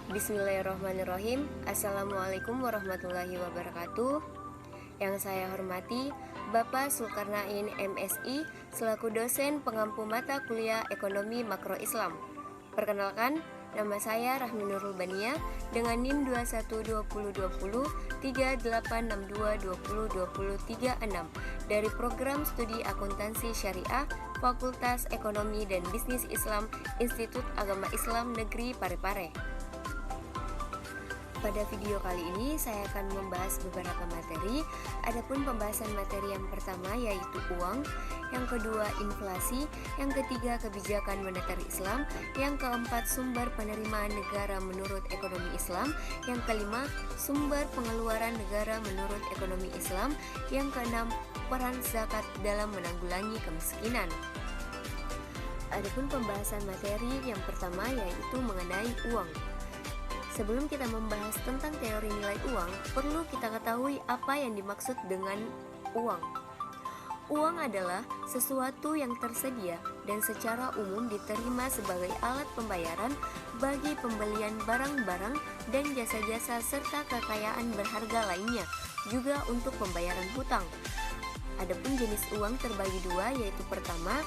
Bismillahirrahmanirrahim. Assalamualaikum warahmatullahi wabarakatuh. Yang saya hormati Bapak Zulkarnain MSI selaku dosen pengampu mata kuliah Ekonomi Makro Islam. Perkenalkan, nama saya Rahmi Nurul Bania dengan NIM 2120203862202036 dari Program Studi Akuntansi Syariah Fakultas Ekonomi dan Bisnis Islam Institut Agama Islam Negeri Parepare. Pada video kali ini saya akan membahas beberapa materi. Adapun pembahasan materi yang pertama yaitu uang, yang kedua inflasi, yang ketiga kebijakan moneter Islam, yang keempat sumber penerimaan negara menurut ekonomi Islam, yang kelima sumber pengeluaran negara menurut ekonomi Islam, yang keenam peran zakat dalam menanggulangi kemiskinan. Adapun pembahasan materi yang pertama yaitu mengenai uang. Sebelum kita membahas tentang teori nilai uang, perlu kita ketahui apa yang dimaksud dengan uang. Uang adalah sesuatu yang tersedia dan secara umum diterima sebagai alat pembayaran bagi pembelian barang-barang dan jasa-jasa serta kekayaan berharga lainnya, juga untuk pembayaran hutang. Adapun jenis uang terbagi dua, yaitu pertama,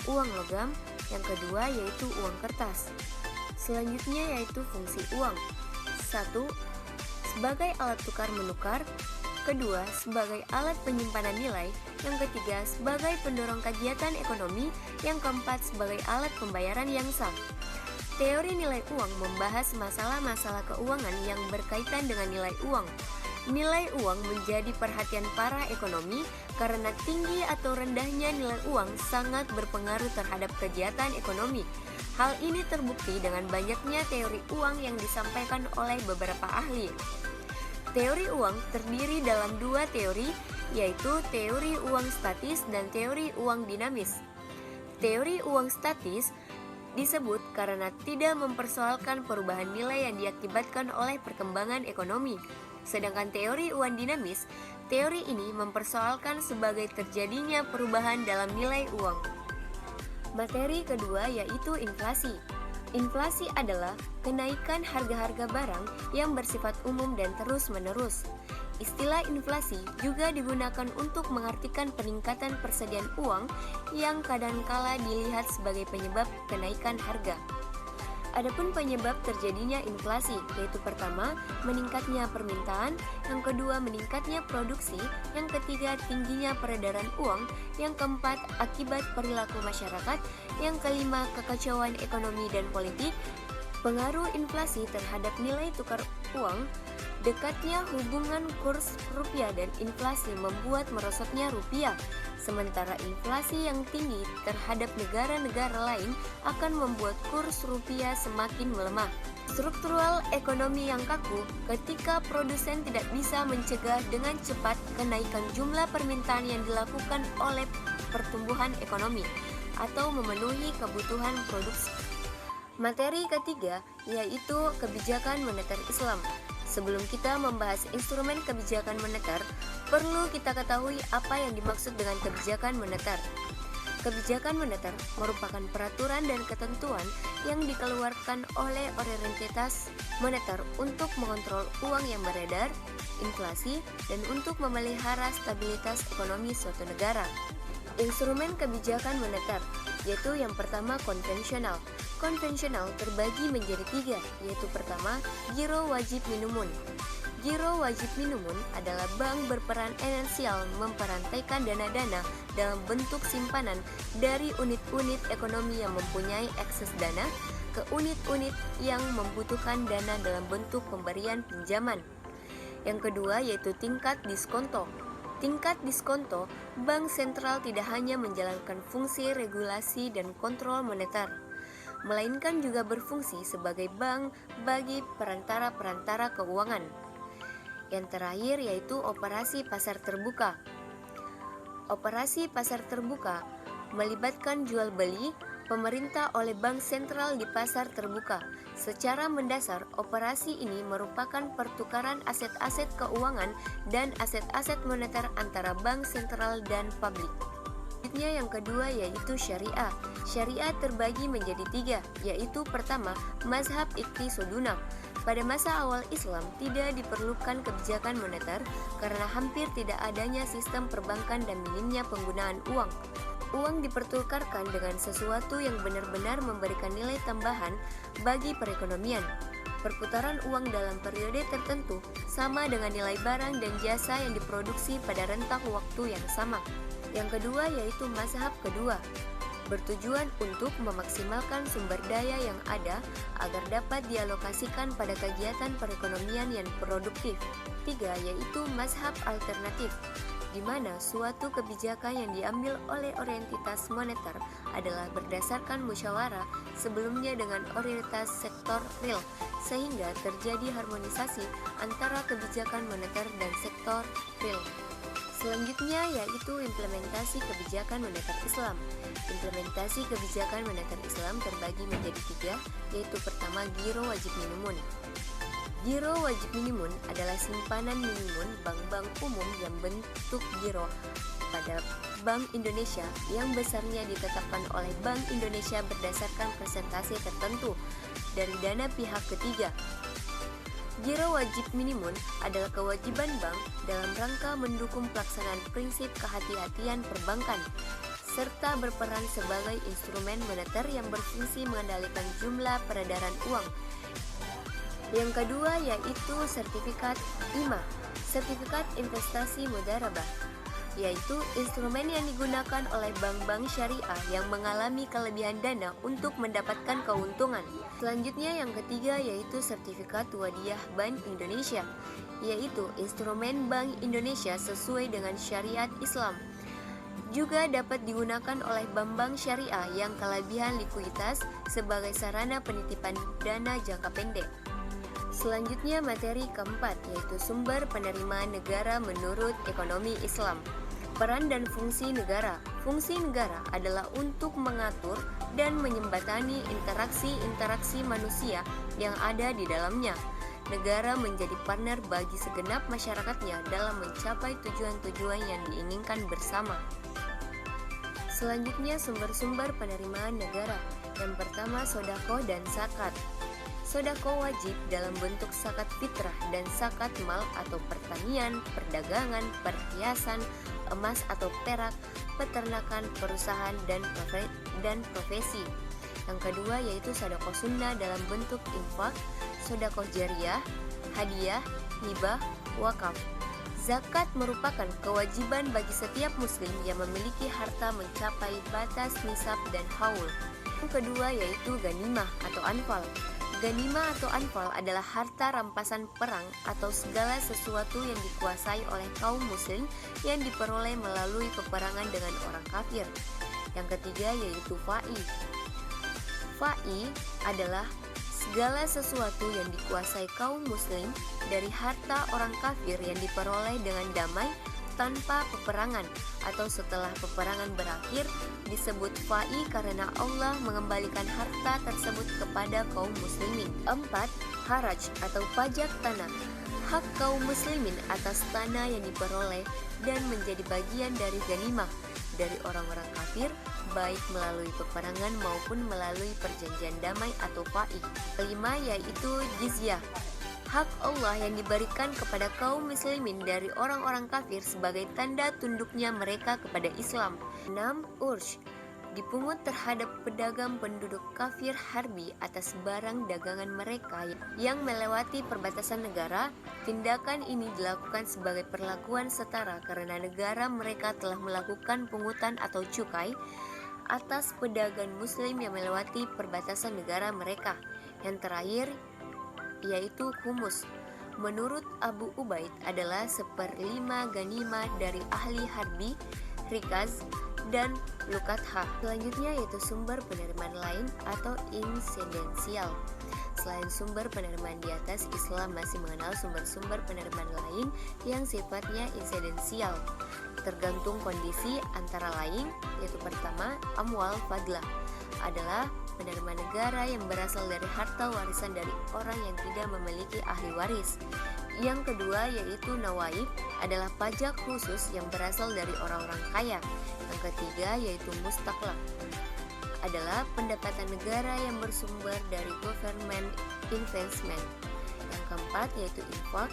uang logam, yang kedua yaitu uang kertas. Selanjutnya yaitu fungsi uang. 1. Sebagai alat tukar menukar. Kedua, sebagai alat penyimpanan nilai. Yang ketiga, sebagai pendorong kegiatan ekonomi. Yang keempat, sebagai alat pembayaran yang sah. Teori nilai uang membahas masalah-masalah keuangan yang berkaitan dengan nilai uang. Nilai uang menjadi perhatian para ekonomi karena tinggi atau rendahnya nilai uang sangat berpengaruh terhadap kegiatan ekonomi. Hal ini terbukti dengan banyaknya teori uang yang disampaikan oleh beberapa ahli. Teori uang terdiri dalam dua teori, yaitu teori uang statis dan teori uang dinamis. Teori uang statis disebut karena tidak mempersoalkan perubahan nilai yang diakibatkan oleh perkembangan ekonomi. Sedangkan teori uang dinamis, teori ini mempersoalkan sebagai terjadinya perubahan dalam nilai uang. Materi kedua yaitu inflasi. Inflasi adalah kenaikan harga-harga barang yang bersifat umum dan terus-menerus. Istilah inflasi juga digunakan untuk mengartikan peningkatan persediaan uang yang kadangkala dilihat sebagai penyebab kenaikan harga. Adapun penyebab terjadinya inflasi, yaitu pertama, meningkatnya permintaan, yang kedua, meningkatnya produksi, yang ketiga, tingginya peredaran uang, yang keempat, akibat perilaku masyarakat, yang kelima, kekacauan ekonomi dan politik. Pengaruh inflasi terhadap nilai tukar uang. Dekatnya hubungan kurs rupiah dan inflasi membuat merosotnya rupiah, sementara inflasi yang tinggi terhadap negara-negara lain akan membuat kurs rupiah semakin melemah. Struktural ekonomi yang kaku ketika produsen tidak bisa mencegah dengan cepat kenaikan jumlah permintaan yang dilakukan oleh pertumbuhan ekonomi atau memenuhi kebutuhan produksi. Materi ketiga yaitu kebijakan moneter Islam. Sebelum kita membahas instrumen kebijakan moneter, perlu kita ketahui apa yang dimaksud dengan kebijakan moneter. Kebijakan moneter merupakan peraturan dan ketentuan yang dikeluarkan oleh otoritas moneter untuk mengontrol uang yang beredar, inflasi, dan untuk memelihara stabilitas ekonomi suatu negara. Instrumen kebijakan moneter, yaitu yang pertama konvensional. Konvensional terbagi menjadi tiga, yaitu pertama, giro wajib minumun. Giro wajib minumun adalah bank berperan esensial memperantaikan dana-dana dalam bentuk simpanan dari unit-unit ekonomi yang mempunyai akses dana ke unit-unit yang membutuhkan dana dalam bentuk pemberian pinjaman. Yang kedua yaitu tingkat diskonto. Tingkat diskonto, bank sentral tidak hanya menjalankan fungsi regulasi dan kontrol moneter, melainkan juga berfungsi sebagai bank bagi perantara-perantara keuangan. Yang terakhir yaitu operasi pasar terbuka. Operasi pasar terbuka melibatkan jual beli pemerintah oleh bank sentral di pasar terbuka. Secara mendasar, operasi ini merupakan pertukaran aset-aset keuangan dan aset-aset moneter antara bank sentral dan publik. Selanjutnya yang kedua yaitu syariah. Syariah terbagi menjadi tiga, yaitu pertama, mazhab iqtisoduna. Pada masa awal Islam tidak diperlukan kebijakan moneter karena hampir tidak adanya sistem perbankan dan minimnya penggunaan uang. Uang dipertukarkan dengan sesuatu yang benar-benar memberikan nilai tambahan bagi perekonomian. Perputaran uang dalam periode tertentu sama dengan nilai barang dan jasa yang diproduksi pada rentang waktu yang sama. Yang kedua yaitu mazhab kedua, bertujuan untuk memaksimalkan sumber daya yang ada agar dapat dialokasikan pada kegiatan perekonomian yang produktif. Tiga, yaitu mazhab alternatif, di mana suatu kebijakan yang diambil oleh orientitas moneter adalah berdasarkan musyawarah sebelumnya dengan orientitas sektor real, sehingga terjadi harmonisasi antara kebijakan moneter dan sektor real. Selanjutnya yaitu implementasi kebijakan moneter Islam. Implementasi kebijakan moneter Islam terbagi menjadi tiga, yaitu pertama giro wajib minimum. Giro wajib minimum adalah simpanan minimum bank-bank umum yang bentuk giro pada Bank Indonesia yang besarnya ditetapkan oleh Bank Indonesia berdasarkan presentasi tertentu dari dana pihak ketiga. Giro wajib minimum adalah kewajiban bank dalam rangka mendukung pelaksanaan prinsip kehati-hatian perbankan, serta berperan sebagai instrumen moneter yang berfungsi mengendalikan jumlah peredaran uang. Yang kedua yaitu sertifikat IMA, sertifikat investasi mudharabah, yaitu instrumen yang digunakan oleh bank-bank syariah yang mengalami kelebihan dana untuk mendapatkan keuntungan. Selanjutnya yang ketiga yaitu sertifikat wadiah Bank Indonesia, yaitu instrumen Bank Indonesia sesuai dengan syariat Islam. Juga dapat digunakan oleh bank-bank syariah yang kelebihan likuiditas sebagai sarana penitipan dana jangka pendek. Selanjutnya materi keempat yaitu sumber penerimaan negara menurut ekonomi Islam. Peran dan fungsi negara. Fungsi negara adalah untuk mengatur dan menyembatani interaksi-interaksi manusia yang ada di dalamnya. Negara menjadi partner bagi segenap masyarakatnya dalam mencapai tujuan-tujuan yang diinginkan bersama. Selanjutnya sumber-sumber penerimaan negara. Yang pertama sodaqoh dan zakat. Sodaqoh wajib dalam bentuk zakat fitrah dan zakat mal atau pertanian, perdagangan, perhiasan, emas atau perak, peternakan, perusahaan, dan profesi. Yang kedua yaitu sedekah sunnah dalam bentuk infak, sedekah jariyah, hadiah, hibah, wakaf. Zakat merupakan kewajiban bagi setiap muslim yang memiliki harta mencapai batas nisab dan haul. Yang kedua yaitu ganimah atau anfal. Ganimah atau anfal adalah harta rampasan perang atau segala sesuatu yang dikuasai oleh kaum muslim yang diperoleh melalui peperangan dengan orang kafir. Yang ketiga yaitu fa'i. Fa'i adalah segala sesuatu yang dikuasai kaum muslim dari harta orang kafir yang diperoleh dengan damai tanpa peperangan atau setelah peperangan berakhir disebut fa'i karena Allah mengembalikan harta tersebut kepada kaum muslimin. 4. Haraj atau pajak tanah. Hak kaum muslimin atas tanah yang diperoleh dan menjadi bagian dari ganimah dari orang-orang kafir baik melalui peperangan maupun melalui perjanjian damai atau fa'i. 5. Yaitu jizyah. Hak Allah yang diberikan kepada kaum muslimin dari orang-orang kafir sebagai tanda tunduknya mereka kepada Islam. 6. Ursh, dipungut terhadap pedagang penduduk kafir harbi atas barang dagangan mereka yang melewati perbatasan negara. Tindakan ini dilakukan sebagai perlakuan setara karena negara mereka telah melakukan pungutan atau cukai atas pedagang muslim yang melewati perbatasan negara mereka. Yang terakhir yaitu humus. Menurut Abu Ubaid adalah 1/5 ganimah dari ahli harbi, rikaz, dan lukatha. Selanjutnya yaitu sumber penerimaan lain atau insidensial. Selain sumber penerimaan di atas, Islam masih mengenal sumber-sumber penerimaan lain yang sifatnya insidensial, tergantung kondisi, antara lain yaitu pertama amwal fadlah adalah penerimaan negara yang berasal dari harta warisan dari orang yang tidak memiliki ahli waris. Yang kedua yaitu nawaib adalah pajak khusus yang berasal dari orang-orang kaya. Yang ketiga yaitu mustaklak adalah pendapatan negara yang bersumber dari government investment. keempat yaitu infak,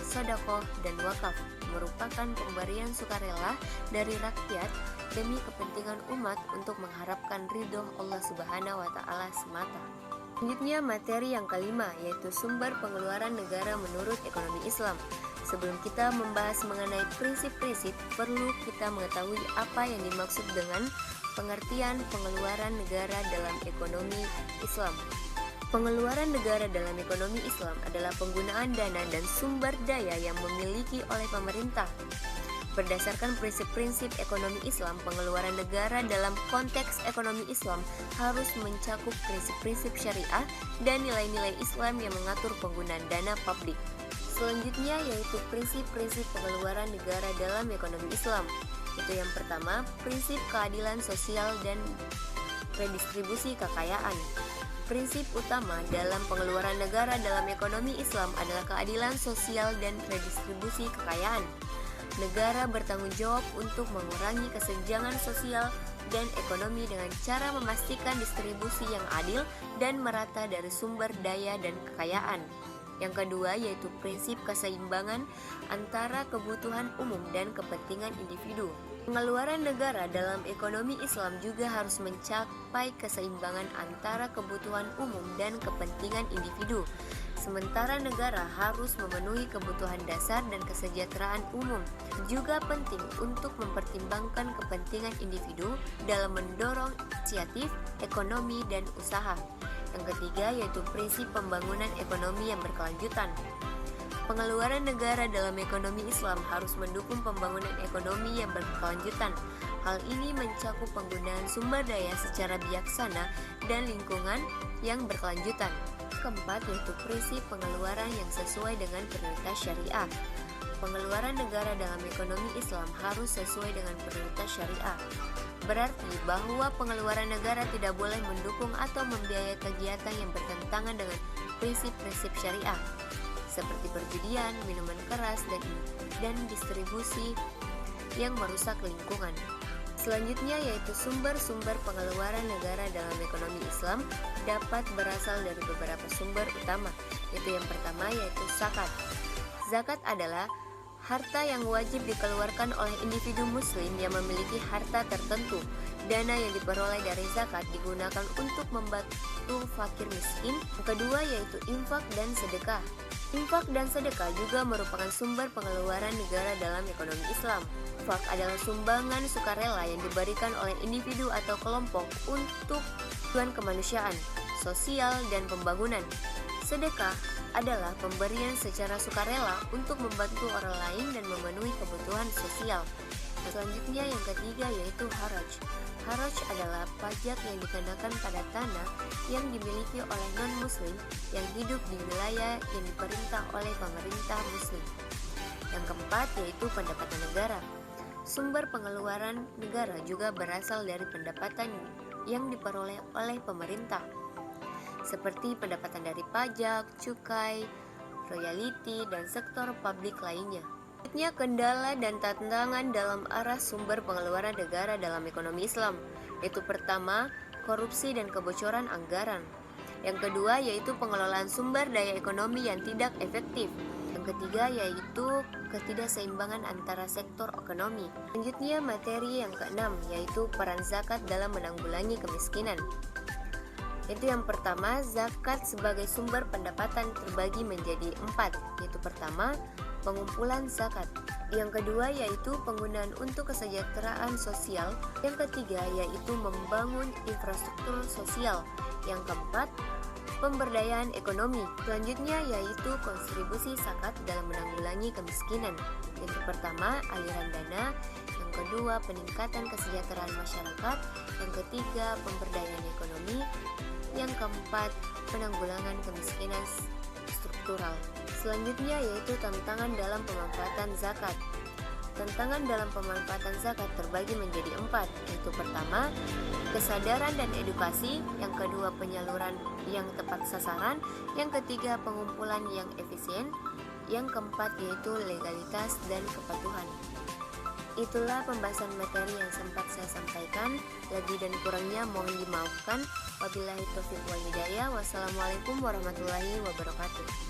sedekah, dan wakaf, merupakan pemberian sukarela dari rakyat demi kepentingan umat untuk mengharapkan ridho Allah Subhanahu wa Ta'ala semata. Selanjutnya materi yang kelima yaitu sumber pengeluaran negara menurut ekonomi Islam. Sebelum kita membahas mengenai prinsip-prinsip, perlu kita mengetahui apa yang dimaksud dengan pengertian pengeluaran negara dalam ekonomi Islam. Pengeluaran negara dalam ekonomi Islam adalah penggunaan dana dan sumber daya yang dimiliki oleh pemerintah. Berdasarkan prinsip-prinsip ekonomi Islam, pengeluaran negara dalam konteks ekonomi Islam harus mencakup prinsip-prinsip syariah dan nilai-nilai Islam yang mengatur penggunaan dana publik. Selanjutnya yaitu prinsip-prinsip pengeluaran negara dalam ekonomi Islam. Itu yang pertama, prinsip keadilan sosial dan redistribusi kekayaan. Prinsip utama dalam pengeluaran negara dalam ekonomi Islam adalah keadilan sosial dan redistribusi kekayaan. Negara bertanggung jawab untuk mengurangi kesenjangan sosial dan ekonomi dengan cara memastikan distribusi yang adil dan merata dari sumber daya dan kekayaan. Yang kedua yaitu prinsip keseimbangan antara kebutuhan umum dan kepentingan individu. Pengeluaran negara dalam ekonomi Islam juga harus mencapai keseimbangan antara kebutuhan umum dan kepentingan individu. Sementara negara harus memenuhi kebutuhan dasar dan kesejahteraan umum. Juga penting untuk mempertimbangkan kepentingan individu dalam mendorong inisiatif, ekonomi, dan usaha. Yang ketiga yaitu prinsip pembangunan ekonomi yang berkelanjutan. Pengeluaran negara dalam ekonomi Islam harus mendukung pembangunan ekonomi yang berkelanjutan. Hal ini mencakup penggunaan sumber daya secara bijaksana dan lingkungan yang berkelanjutan. Keempat yaitu prinsip pengeluaran yang sesuai dengan prioritas syariah. Pengeluaran negara dalam ekonomi Islam harus sesuai dengan prioritas syariah. Berarti bahwa pengeluaran negara tidak boleh mendukung atau membiayai kegiatan yang bertentangan dengan prinsip-prinsip syariah, seperti perjudian, minuman keras, dan distribusi yang merusak lingkungan. Selanjutnya yaitu sumber-sumber pengeluaran negara dalam ekonomi Islam dapat berasal dari beberapa sumber utama. Itu yang pertama yaitu zakat. Zakat adalah harta yang wajib dikeluarkan oleh individu muslim yang memiliki harta tertentu. Dana yang diperoleh dari zakat digunakan untuk membantu fakir miskin. Yang kedua yaitu infak dan sedekah. Infak dan sedekah juga merupakan sumber pengeluaran negara dalam ekonomi Islam. Infak adalah sumbangan sukarela yang diberikan oleh individu atau kelompok untuk tujuan kemanusiaan, sosial, dan pembangunan. Sedekah adalah pemberian secara sukarela untuk membantu orang lain dan memenuhi kebutuhan sosial. Selanjutnya yang ketiga yaitu haraj. Haraj adalah pajak yang dikenakan pada tanah yang dimiliki oleh non-muslim yang hidup di wilayah yang diperintah oleh pemerintah muslim. Yang keempat yaitu pendapatan negara. Sumber pengeluaran negara juga berasal dari pendapatan yang diperoleh oleh pemerintah, seperti pendapatan dari pajak, cukai, royalti, dan sektor publik lainnya. Selanjutnya kendala dan tantangan dalam arah sumber pengeluaran negara dalam ekonomi Islam, yaitu pertama, korupsi dan kebocoran anggaran. Yang kedua yaitu pengelolaan sumber daya ekonomi yang tidak efektif. Yang ketiga yaitu ketidakseimbangan antara sektor ekonomi. Selanjutnya materi yang keenam yaitu peran zakat dalam menanggulangi kemiskinan. Itu yang pertama, zakat sebagai sumber pendapatan terbagi menjadi 4, yaitu pertama, pengumpulan zakat. Yang kedua yaitu penggunaan untuk kesejahteraan sosial. Yang ketiga yaitu membangun infrastruktur sosial. Yang keempat, pemberdayaan ekonomi. Selanjutnya yaitu kontribusi zakat dalam menanggulangi kemiskinan. Yang pertama, aliran dana. Yang kedua, peningkatan kesejahteraan masyarakat. Yang ketiga, pemberdayaan ekonomi. Yang keempat, penanggulangan kemiskinan struktural. Selanjutnya yaitu tantangan dalam pemanfaatan zakat. Tantangan dalam pemanfaatan zakat terbagi menjadi 4, yaitu pertama, kesadaran dan edukasi. Yang kedua, penyaluran yang tepat sasaran. Yang ketiga, pengumpulan yang efisien. Yang keempat yaitu legalitas dan kepatuhan. Itulah pembahasan materi yang sempat saya sampaikan. Lebih dan kurangnya mohon dimaafkan. Wabillahi taufiq wal hidayah. Wassalamualaikum warahmatullahi wabarakatuh.